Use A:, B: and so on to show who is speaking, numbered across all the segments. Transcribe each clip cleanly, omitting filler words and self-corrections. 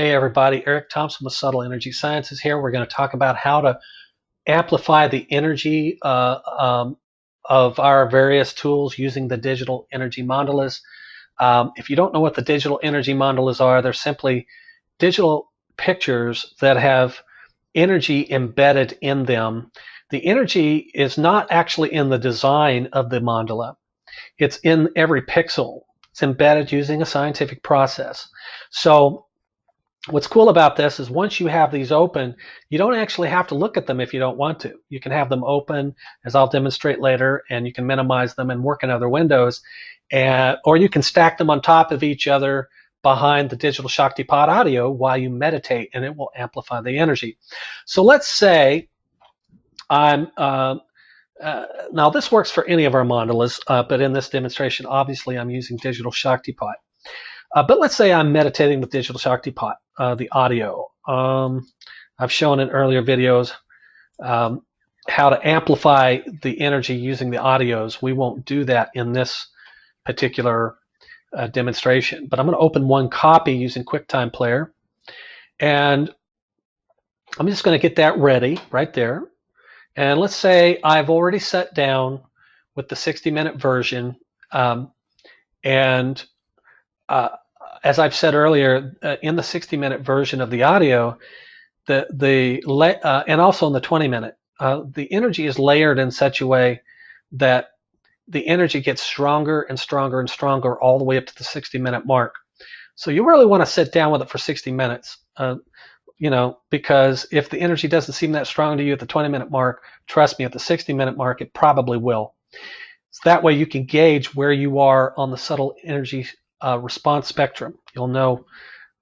A: Hey everybody, Eric Thompson with Subtle Energy Sciences here. We're going to talk about how to amplify the energy of our various tools using the digital energy mandalas. If you don't know what the digital energy mandalas are, they're simply digital pictures that have energy embedded in them. The energy is not actually in the design of the mandala. It's in every pixel. It's embedded using a scientific process. So what's cool about this is once you have these open, you don't actually have to look at them if you don't want to. You can have them open, as I'll demonstrate later, and you can minimize them and work in other windows. Or you can stack them on top of each other behind the digital Shakti Pod audio while you meditate, and it will amplify the energy. So let's say I'm now this works for any of our mandalas, but in this demonstration, obviously I'm using digital Shakti Pod. But let's say I'm meditating with digital Shakti Pot, the audio. I've shown in earlier videos how to amplify the energy using the audios. We won't do that in this particular demonstration, but I'm going to open one copy using QuickTime Player. And I'm just going to get that ready right there. And let's say I've already sat down with the 60-minute version and as I've said earlier, in the 60-minute version of the audio, and also in the 20-minute, the energy is layered in such a way that the energy gets stronger and stronger and stronger all the way up to the 60-minute mark. So you really want to sit down with it for 60 minutes, because if the energy doesn't seem that strong to you at the 20-minute mark, trust me, at the 60-minute mark, it probably will. So that way you can gauge where you are on the subtle energy response spectrum. You'll know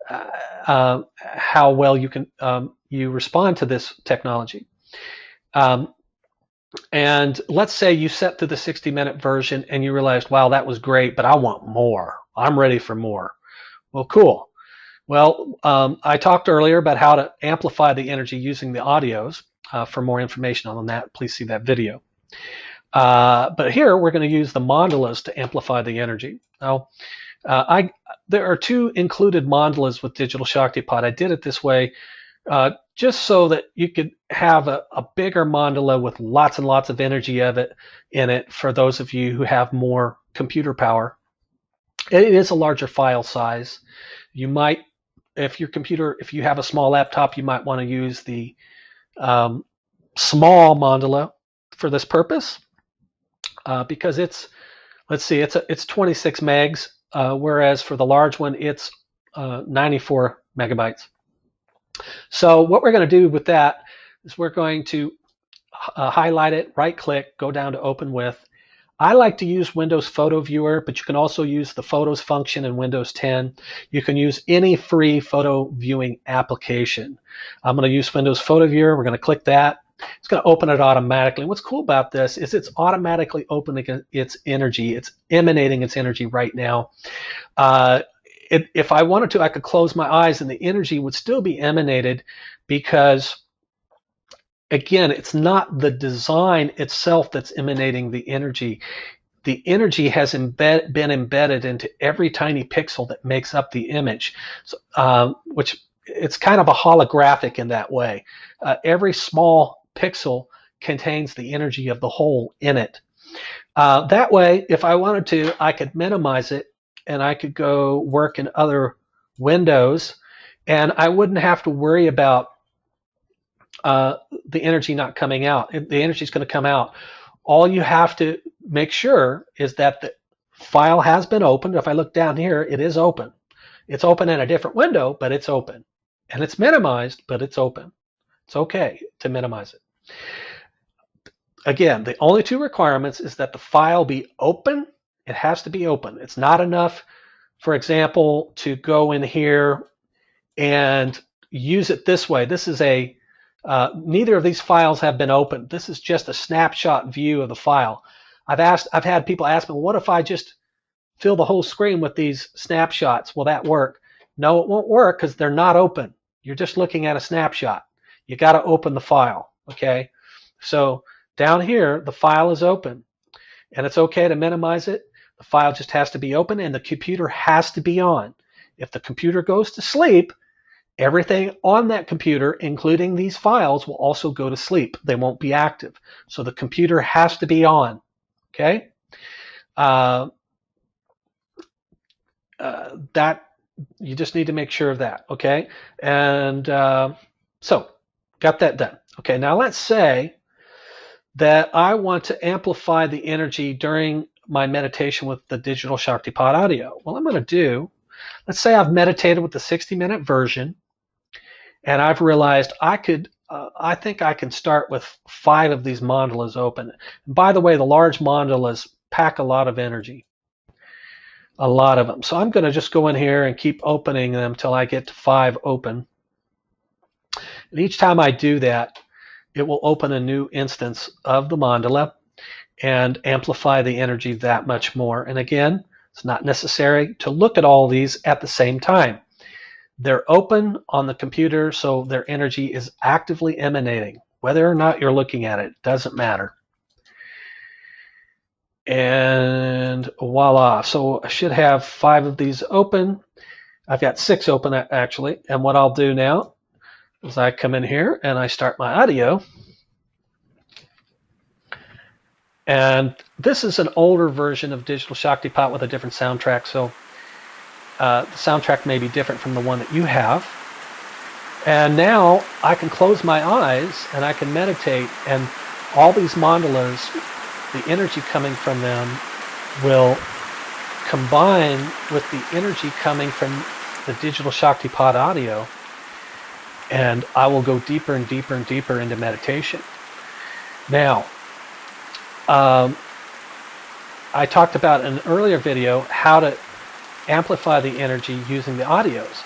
A: how well you respond to this technology. And let's say you set to the 60-minute version and you realized, wow, that was great, but I want more. I'm ready for more. Well, cool. Well, I talked earlier about how to amplify the energy using the audios. For more information on that, please see that video. But here we're going to use the mandalas to amplify the energy. Now, there are two included mandalas with Digital Shakti Pod. I did it this way just so that you could have a bigger mandala with lots and lots of energy in it for those of you who have more computer power. It is a larger file size. You might, if you have a small laptop, you might want to use the small mandala for this purpose because it's 26 megs. Whereas for the large one, it's 94 megabytes. So what we're going to do with that is we're going to highlight it, right-click, go down to Open With. I like to use Windows Photo Viewer, but you can also use the Photos function in Windows 10. You can use any free photo viewing application. I'm going to use Windows Photo Viewer. We're going to click that. It's going to open it automatically. And what's cool about this is it's automatically opening its energy. It's emanating its energy right now. If I wanted to, I could close my eyes and the energy would still be emanated because, again, it's not the design itself that's emanating the energy. The energy has been embedded into every tiny pixel that makes up the image, which it's kind of a holographic in that way. Every small pixel contains the energy of the whole in it. That way, if I wanted to, I could minimize it and I could go work in other windows and I wouldn't have to worry about the energy not coming out. The energy is going to come out. All you have to make sure is that the file has been opened. If I look down here, it is open. It's open in a different window, but it's open. And it's minimized, but it's open. It's okay to minimize it. Again, the only two requirements is that the file be open. It has to be open. It's not enough, for example, to go in here and use it this way. This is neither of these files have been opened. This is just a snapshot view of the file. I've had people ask me, well, what if I just fill the whole screen with these snapshots? Will that work? No, it won't work because they're not open. You're just looking at a snapshot. You got to open the file, okay? So down here, the file is open, and it's okay to minimize it. The file just has to be open, and the computer has to be on. If the computer goes to sleep, Everything on that computer, including these files, will also go to sleep. They won't be active. So the computer has to be on. Okay? That you just need to make sure of that. Okay? And so got that done. Okay, now let's say that I want to amplify the energy during my meditation with the digital Shaktipat audio. Well, I'm going to do, let's say I've meditated with the 60-minute version, and I've realized I think I can start with 5 of these mandalas open. And by the way, the large mandalas pack a lot of energy, a lot of them. So I'm going to just go in here and keep opening them till I get to 5 open. And each time I do that, it will open a new instance of the mandala and amplify the energy that much more. And again, it's not necessary to look at all these at the same time. They're open on the computer, so their energy is actively emanating. Whether or not you're looking at it, doesn't matter. And voila. So I should have 5 of these open. I've got 6 open actually. And what I'll do now is I come in here and I start my audio. And this is an older version of Digital Shaktipat with a different soundtrack, so the soundtrack may be different from the one that you have. And now I can close my eyes and I can meditate, and all these mandalas, the energy coming from them will combine with the energy coming from the Digital Shaktipat audio, and I will go deeper and deeper and deeper into meditation. Now, I talked about in an earlier video how to amplify the energy using the audios.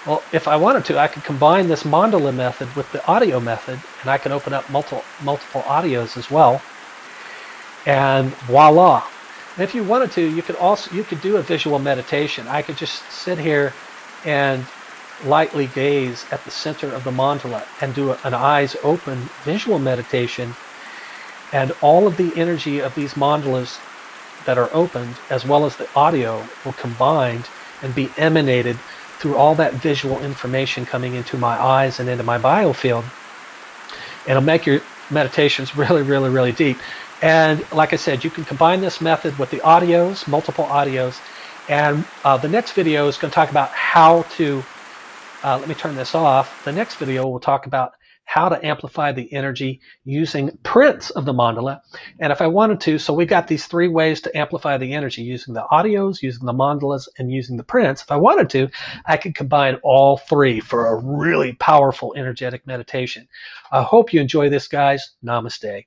A: Well, if I wanted to, I could combine this mandala method with the audio method, and I can open up multiple audios as well. And voila! And if you wanted to, you could do a visual meditation. I could just sit here and lightly gaze at the center of the mandala and do an eyes open visual meditation. And all of the energy of these mandalas that are opened, as well as the audio, will combine and be emanated through all that visual information coming into my eyes and into my biofield. And it'll make your meditations really, really, really deep. And like I said, you can combine this method with the audios, multiple audios. And the next video is going to talk about how to, let me turn this off. The next video will talk about how to amplify the energy using prints of the mandala. And if I wanted to, so we got these 3 ways to amplify the energy, using the audios, using the mandalas, and using the prints. If I wanted to, I could combine all 3 for a really powerful energetic meditation. I hope you enjoy this, guys. Namaste.